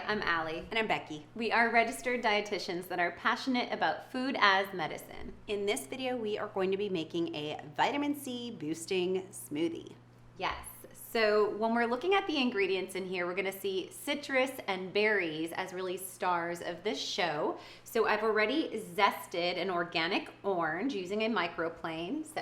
I'm Allie. And I'm Becky. We are registered dietitians that are passionate about food as medicine. In this video, we are going to be making a vitamin C boosting smoothie. Yes. So when we're looking at the ingredients in here, we're going to see citrus and berries as really stars of this show. So I've already zested an organic orange using a microplane. So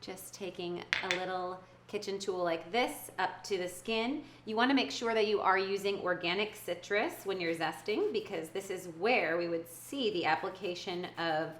just taking a little kitchen tool like this up to the skin. You want to make sure that you are using organic citrus when you're zesting, because this is where we would see the application of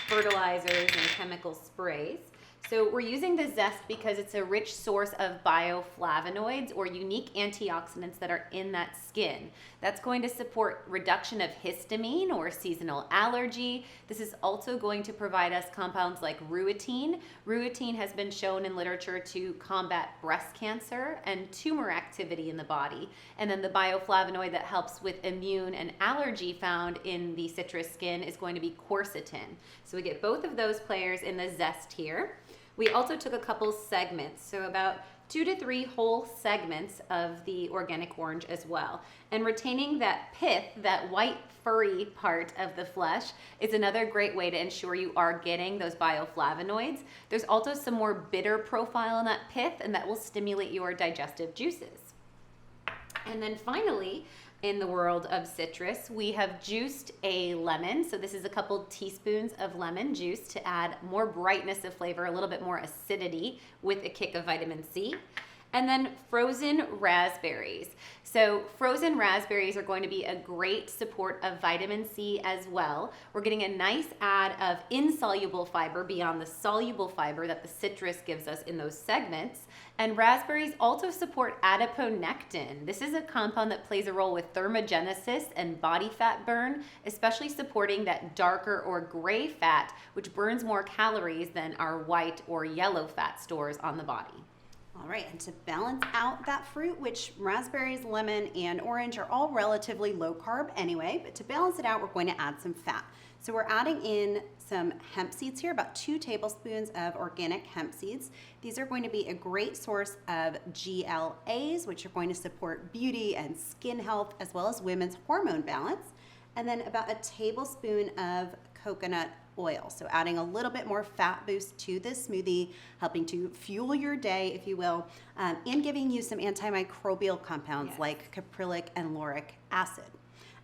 fertilizers and chemical sprays. So we're using the Zest because it's a rich source of bioflavonoids or unique antioxidants that are in that skin. That's going to support reduction of histamine or seasonal allergy. This is also going to provide us compounds like rutin. Rutin has been shown in literature to combat breast cancer and tumor activity in the body. And then the bioflavonoid that helps with immune and allergy found in the citrus skin is going to be quercetin. So we get both of those players in the Zest here. We also took a couple segments, so about 2 to 3 whole segments of the organic orange as well. And retaining that pith, that white furry part of the flesh, is another great way to ensure you are getting those bioflavonoids. There's also some more bitter profile in that pith, and that will stimulate your digestive juices. And then finally, in the world of citrus, we have juiced a lemon. So this is a couple teaspoons of lemon juice to add more brightness of flavor, a little bit more acidity with a kick of vitamin C. And then frozen raspberries. So frozen raspberries are going to be a great support of vitamin C as well. We're getting a nice add of insoluble fiber beyond the soluble fiber that the citrus gives us in those segments. And raspberries also support adiponectin. This is a compound that plays a role with thermogenesis and body fat burn, especially supporting that darker or gray fat, which burns more calories than our white or yellow fat stores on the body. All right, and to balance out that fruit, which raspberries, lemon, and orange are all relatively low carb anyway, but to balance it out, we're going to add some fat. So we're adding in some hemp seeds here, about 2 tablespoons of organic hemp seeds. These are going to be a great source of GLAs, which are going to support beauty and skin health, as well as women's hormone balance. And then about a tablespoon of coconut oil. So adding a little bit more fat boost to this smoothie, helping to fuel your day, if you will, and giving you some antimicrobial compounds like caprylic and lauric acid.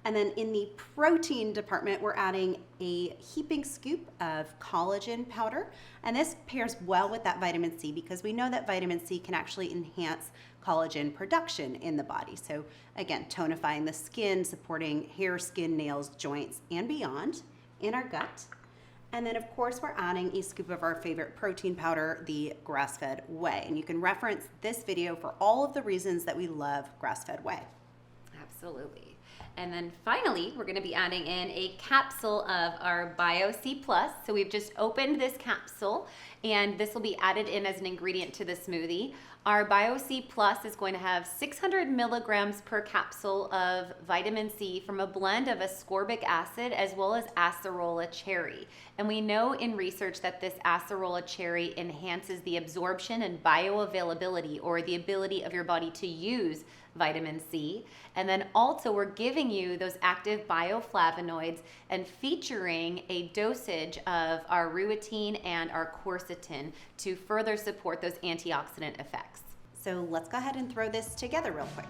And then in the protein department, we're adding a heaping scoop of collagen powder. And this pairs well with that vitamin C because we know that vitamin C can actually enhance collagen production in the body. So again, tonifying the skin, supporting hair, skin, nails, joints, and beyond in our gut. And then, of course, we're adding a scoop of our favorite protein powder, the grass-fed whey. And you can reference this video for all of the reasons that we love grass-fed whey. Absolutely. And then finally, we're going to be adding in a capsule of our Bio C+. So we've just opened this capsule, and this will be added in as an ingredient to the smoothie. Our Bio C+ is going to have 600 milligrams per capsule of vitamin C from a blend of ascorbic acid as well as acerola cherry. And we know in research that this acerola cherry enhances the absorption and bioavailability, or the ability of your body to use vitamin C. And then also we're giving you those active bioflavonoids and featuring a dosage of our rutin and our quercetin to further support those antioxidant effects. So let's go ahead and throw this together real quick.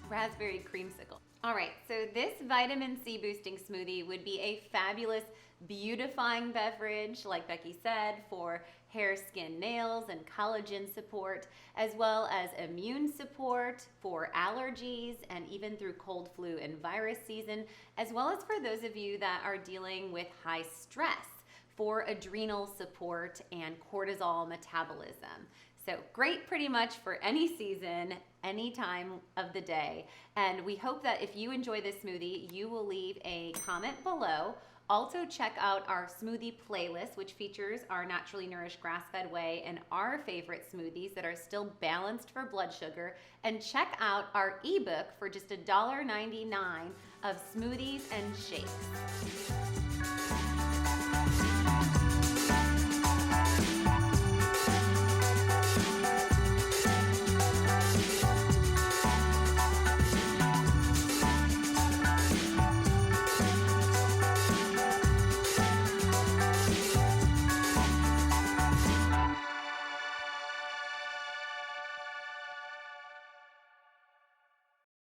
Raspberry creamsicle. All right, so this vitamin C boosting smoothie would be a fabulous beautifying beverage, like Becky said, for hair, skin, nails, and collagen support, as well as immune support for allergies and even through cold, flu, and virus season, as well as for those of you that are dealing with high stress for adrenal support and cortisol metabolism. So great pretty much for any season, any time of the day. And we hope that if you enjoy this smoothie, you will leave a comment below. Also check out our smoothie playlist, which features our naturally nourished grass-fed whey and our favorite smoothies that are still balanced for blood sugar. And check out our ebook for just $1.99 of smoothies and shakes.